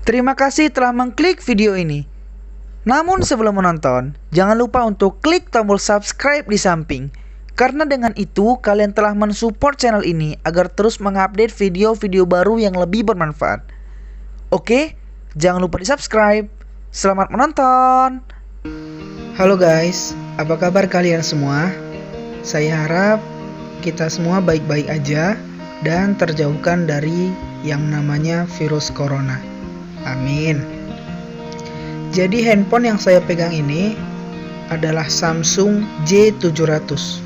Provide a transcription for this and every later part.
Terima kasih telah mengklik video ini. Namun sebelum menonton, jangan lupa untuk klik tombol subscribe di samping. Karena dengan itu, kalian telah mensupport channel ini agar terus mengupdate video-video baru yang lebih bermanfaat. Oke, jangan lupa di subscribe. Selamat menonton. Halo guys, apa kabar kalian semua? Saya harap kita semua baik-baik aja dan terjauhkan dari yang namanya virus corona. Amin. Jadi handphone yang saya pegang ini adalah Samsung J700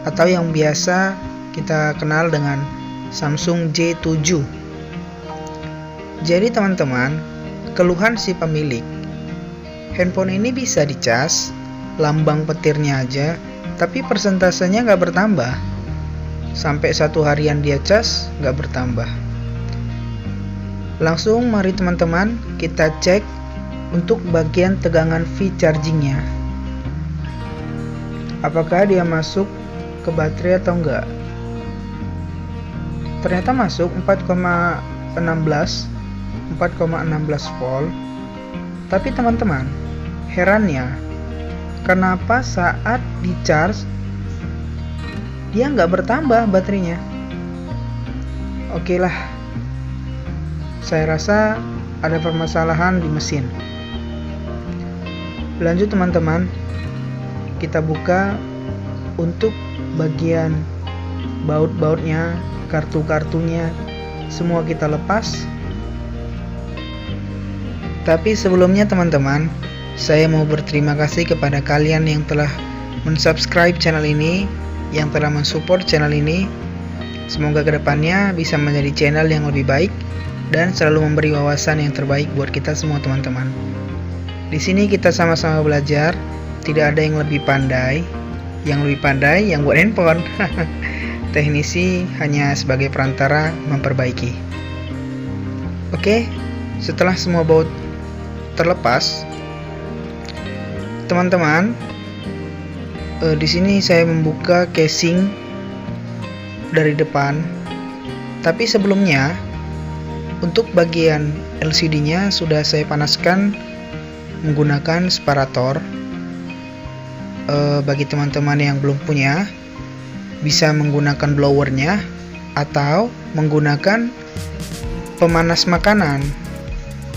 atau yang biasa kita kenal dengan Samsung J7. Jadi teman-teman, keluhan si pemilik, handphone ini bisa dicas, lambang petirnya aja, tapi persentasenya nggak bertambah. Sampai 1 harian dia cas, nggak bertambah. Langsung mari teman-teman kita cek untuk bagian tegangan V chargingnya, apakah dia masuk ke baterai atau enggak. Ternyata masuk 4,16 volt. Tapi teman-teman, herannya kenapa saat di charge dia nggak bertambah baterainya. Oke lah, saya rasa ada permasalahan di mesin. Lanjut teman-teman, kita buka untuk bagian baut-bautnya, kartu-kartunya, semua kita lepas. Tapi sebelumnya teman-teman, saya mau berterima kasih kepada kalian yang telah mensubscribe channel ini, yang telah mensupport channel ini. Semoga kedepannya bisa menjadi channel yang lebih baik dan selalu memberi wawasan yang terbaik buat kita semua teman-teman. Di sini kita sama-sama belajar, tidak ada yang lebih pandai. Yang lebih pandai yang buat handphone. Teknisi hanya sebagai perantara memperbaiki. Oke, setelah semua baut terlepas, teman-teman, di sini saya membuka casing dari depan. Tapi sebelumnya, untuk bagian LCD-nya sudah saya panaskan menggunakan separator. Bagi teman-teman yang belum punya, bisa menggunakan blowernya atau menggunakan pemanas makanan.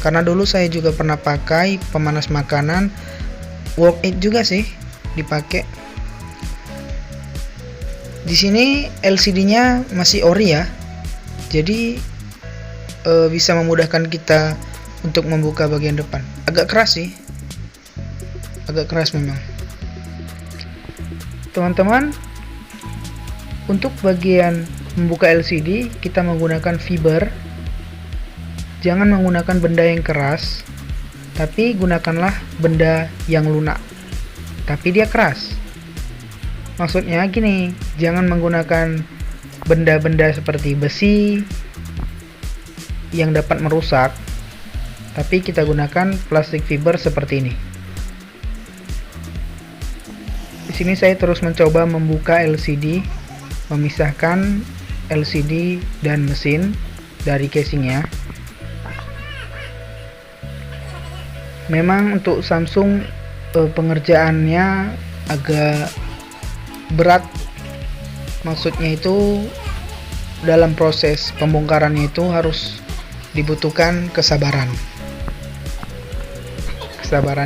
Karena dulu saya juga pernah pakai pemanas makanan, worth it juga sih dipakai. Di sini LCD-nya masih ori ya, jadi bisa memudahkan kita untuk membuka bagian depan. Agak keras sih, agak keras memang. Teman-teman, untuk bagian membuka LCD kita menggunakan fiber. Jangan menggunakan benda yang keras, tapi gunakanlah benda yang lunak tapi dia keras. Maksudnya gini, jangan menggunakan benda-benda seperti besi yang dapat merusak, tapi kita gunakan plastik fiber seperti ini. Di sini saya terus mencoba membuka LCD, memisahkan LCD dan mesin dari casingnya. Memang untuk Samsung pengerjaannya agak berat. Maksudnya itu dalam proses pembongkarannya itu harus dibutuhkan kesabaran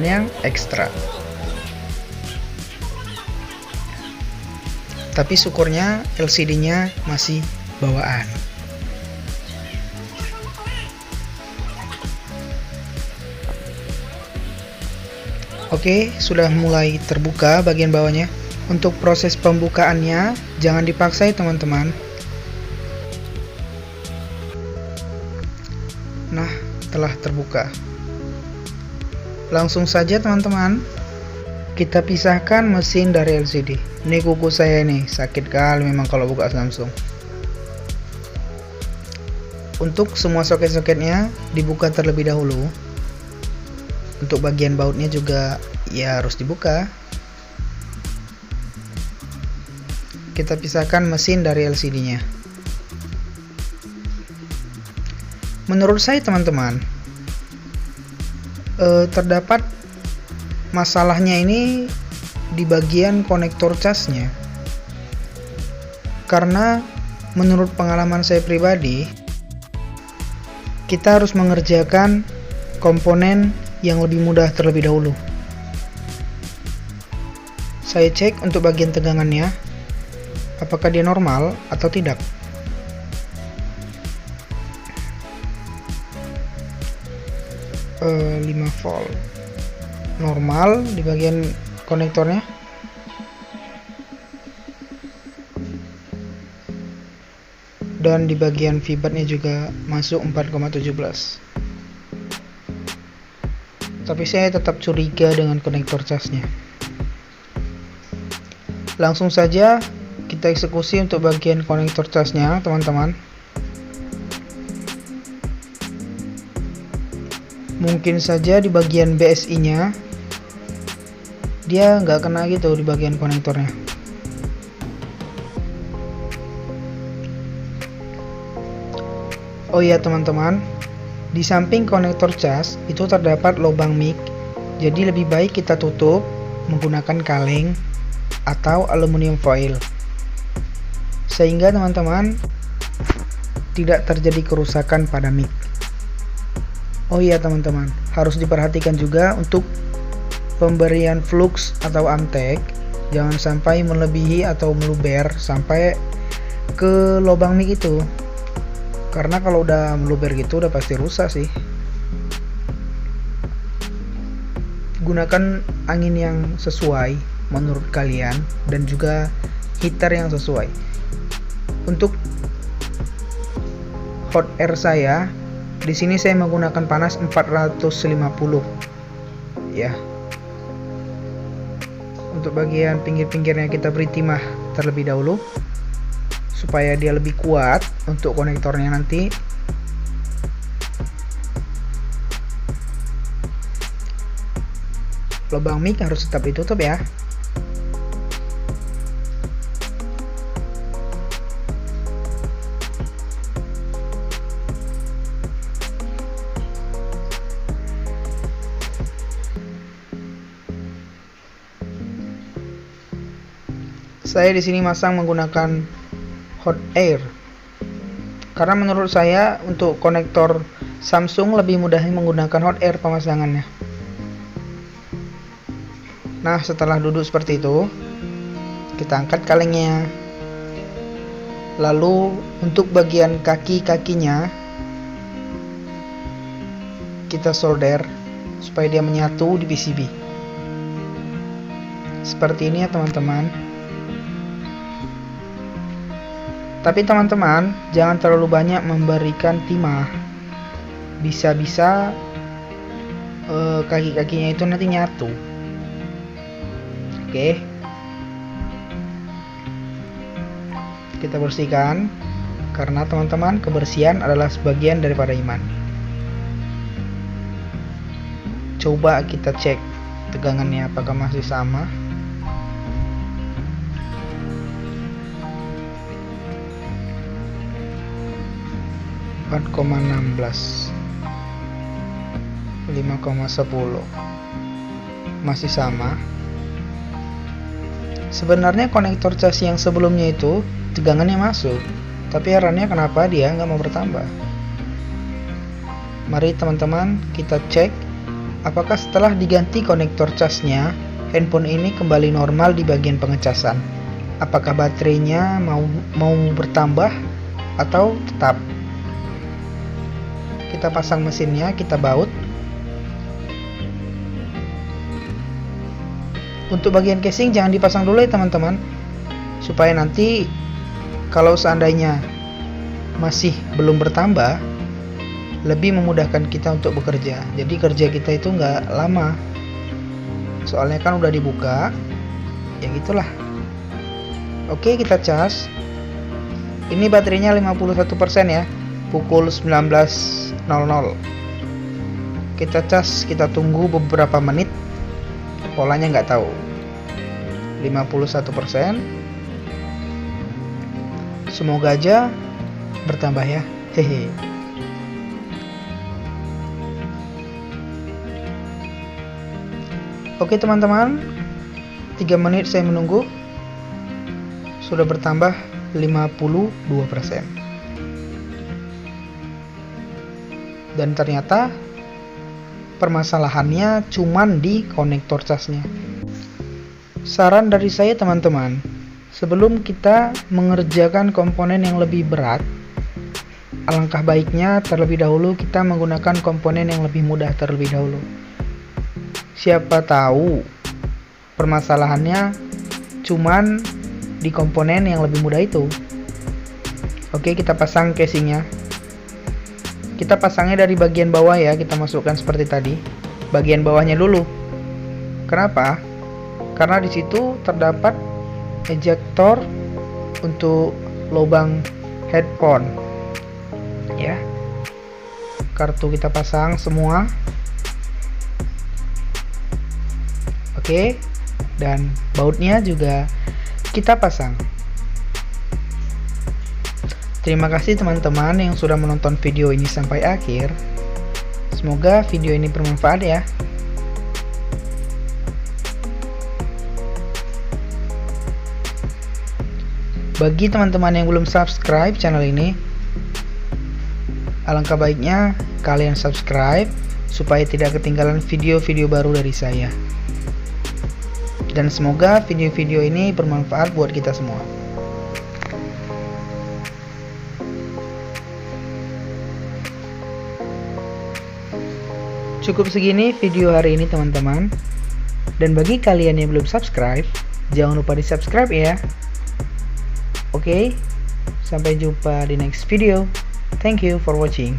yang ekstra. Tapi syukurnya LCD-nya masih bawaan. Oke, sudah mulai terbuka bagian bawahnya. Untuk proses pembukaannya jangan dipaksa ya teman-teman. Nah, telah terbuka. Langsung saja teman-teman, kita pisahkan mesin dari LCD. Ini kuku saya nih, sakit kali memang kalau buka Samsung. Untuk semua soket-soketnya dibuka terlebih dahulu. Untuk bagian bautnya juga ya harus dibuka. Kita pisahkan mesin dari LCD-nya. Menurut saya teman-teman, terdapat masalahnya ini di bagian konektor casnya. Karena menurut pengalaman saya pribadi, kita harus mengerjakan komponen yang lebih mudah terlebih dahulu. Saya cek untuk bagian tegangannya, apakah dia normal atau tidak. E, 5 volt normal di bagian konektornya. Dan di bagian VBAT-nya juga masuk 4,17. Tapi saya tetap curiga dengan konektor casnya. Langsung saja kita eksekusi untuk bagian konektor casnya, teman-teman. Mungkin saja di bagian BSI-nya dia nggak kena gitu di bagian konektornya. Oh iya teman-teman, di samping konektor cas itu terdapat lubang mic, jadi lebih baik kita tutup menggunakan kaleng atau aluminium foil, sehingga teman-teman tidak terjadi kerusakan pada mic. Oh iya teman-teman, harus diperhatikan juga untuk pemberian flux atau amtek, jangan sampai melebihi atau meluber sampai ke lubang mic itu. Karena kalau udah meluber gitu udah pasti rusak sih. Gunakan angin yang sesuai menurut kalian dan juga heater yang sesuai. Untuk hot air saya, di sini saya menggunakan panas 450 ya. Untuk bagian pinggir-pinggirnya kita beri timah terlebih dahulu supaya dia lebih kuat untuk konektornya nanti. Lubang mic harus tetap ditutup ya. Saya di sini masang menggunakan hot air karena menurut saya untuk konektor Samsung lebih mudah menggunakan hot air pemasangannya. Nah, setelah duduk seperti itu, kita angkat kalengnya. Lalu untuk bagian kaki-kakinya kita solder supaya dia menyatu di PCB. Seperti ini ya teman-teman. Tapi teman-teman, jangan terlalu banyak memberikan timah. Bisa-bisa kaki-kakinya itu nanti nyatu. Oke. Kita bersihkan karena teman-teman, kebersihan adalah sebagian daripada iman. Coba kita cek tegangannya apakah masih sama. 4,16, 5,10 masih sama. Sebenarnya konektor cas yang sebelumnya itu tegangannya masuk, tapi herannya kenapa dia nggak mau bertambah. Mari teman-teman kita cek apakah setelah diganti konektor casnya handphone ini kembali normal di bagian pengecasan. Apakah baterainya mau bertambah atau tetap. Kita pasang mesinnya, kita baut. Untuk bagian casing jangan dipasang dulu ya teman-teman, supaya nanti kalau seandainya masih belum bertambah, lebih memudahkan kita untuk bekerja. Jadi kerja kita itu nggak lama, soalnya kan udah dibuka, ya gitulah. Oke, kita cas. Ini baterainya 51% ya, pukul 19.00. Kita cas, kita tunggu beberapa menit. Polanya nggak tahu. 51%. Semoga aja bertambah ya. Hehe. Oke teman-teman, 3 menit saya menunggu, sudah bertambah 52%. Dan ternyata permasalahannya cuman di konektor casnya. Saran dari saya teman-teman, sebelum kita mengerjakan komponen yang lebih berat, alangkah baiknya terlebih dahulu kita menggunakan komponen yang lebih mudah terlebih dahulu. Siapa tahu permasalahannya cuman di komponen yang lebih mudah itu. Oke, kita pasang casingnya. Kita pasangnya dari bagian bawah ya, kita masukkan seperti tadi. Bagian bawahnya dulu. Kenapa? Karena di situ terdapat ejector untuk lubang headphone. Ya. Kartu kita pasang semua. Oke. Dan bautnya juga kita pasang. Terima kasih teman-teman yang sudah menonton video ini sampai akhir. Semoga video ini bermanfaat ya. Bagi teman-teman yang belum subscribe channel ini, alangkah baiknya kalian subscribe supaya tidak ketinggalan video-video baru dari saya. Dan semoga video-video ini bermanfaat buat kita semua. Cukup segini video hari ini teman-teman. Dan bagi kalian yang belum subscribe, jangan lupa di subscribe ya. Oke, sampai jumpa di next video. Thank you for watching.